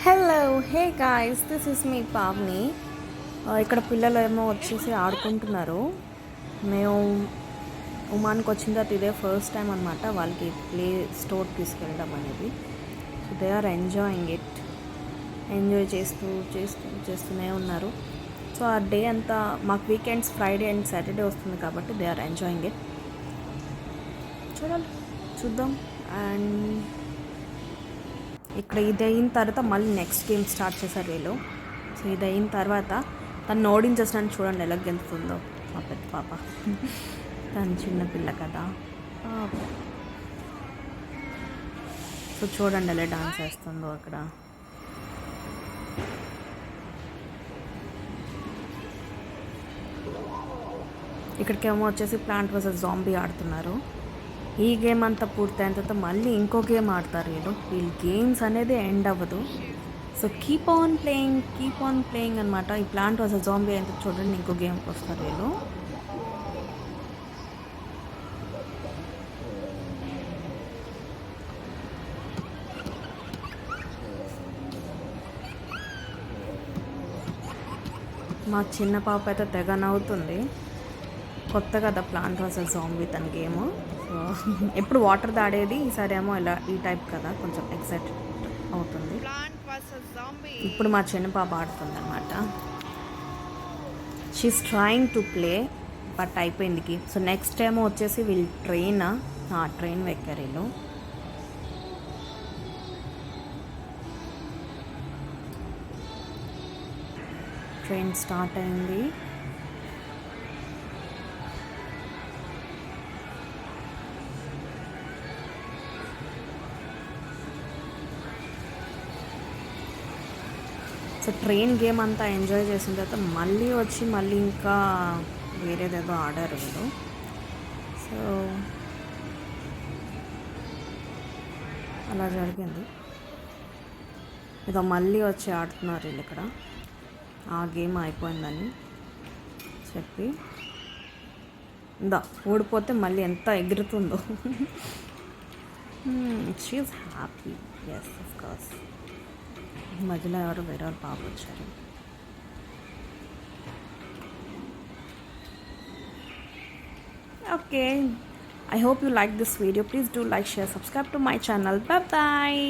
Hello hey guys, this is me Pavni. ఇక్కడ పిల్లలు ఏమో వచ్చేసి ఆడుకుంటున్నారు. మేము ఉమాన్కి వచ్చిన తర్వాత ఇదే ఫస్ట్ టైం అనమాట వాళ్ళకి ప్లే స్టోర్ తీసుకెళ్ళడం అనేది. So they are enjoying it. Enjoy చేస్తూనే ఉన్నారు. సో ఆ డే అంతా మాకు వీకెండ్స్ ఫ్రైడే అండ్ సాటర్డే వస్తుంది కాబట్టి దే ఆర్ ఎంజాయింగ్ ఇట్. చూద్దాం. అండ్ ఇక్కడ ఇది అయిన తర్వాత మళ్ళీ నెక్స్ట్ గేమ్ స్టార్ట్ చేశారు వీళ్ళు. సో ఇది అయిన తర్వాత తను ఓడించేసినాను. చూడండి ఎలా గెలుతుందో మా పెద్ద పాప. తను చిన్నపిల్ల కదా. సో చూడండి ఎలా డాన్స్ వేస్తుందో అక్కడ. ఇక్కడికేమో వచ్చేసి ప్లాంట్ వర్సెస్ జాంబీ ఆడుతున్నారు. ఈ గేమ్ అంతా పూర్తయిన తర్వాత మళ్ళీ ఇంకో గేమ్ ఆడతారు వీళ్ళు గేమ్స్ అనేది ఎండ్ అవ్వదు. సో కీప్ ఆన్ ప్లేయింగ్ అనమాట. ఈ ప్లాంట్ వర్సెస్ జాంబీ అయితే చూడండి ఇంకో గేమ్కి వస్తారు వీళ్ళు. మా చిన్న పాప అయితే తెగ నవ్వుతుంది. కొత్త కదా ప్లాంట్ వర్సెస్ జాంబీ తన గేమ్. సో ఎప్పుడు వాటర్ దాడేది, ఈసారి ఏమో ఇలా ఈ టైప్ కదా, కొంచెం ఎక్సైట్ అవుతుంది. ఇప్పుడు మా చిన్న పాప ఆడుతుంది అనమాట. She's trying to play but అయిపోయింది గేమ్. సో నెక్స్ట్ ఏమో వచ్చేసి వీళ్ళు ట్రైన్ ఎక్కారు వీళ్ళు. ట్రైన్ స్టార్ట్ అయింది. సో ట్రైన్ గేమ్ అంతా ఎంజాయ్ చేసిన తర్వాత మళ్ళీ ఇంకా వేరేదేదో ఆడారు వీళ్ళు. సో అలా జరిగింది. ఇదో మళ్ళీ వచ్చి ఆడుతున్నారు వీళ్ళు ఇక్కడ. ఆ గేమ్ అయిపోయిందని చెప్పి ఓడిపోతే మళ్ళీ ఎంత ఎగురుతుందో. She is happy. Yes, of course. మధ్యలో ఎవరు వేరే పాప వచ్చారు. Okay, I hope you like this video. Please do like, share, subscribe to my channel. Bye bye.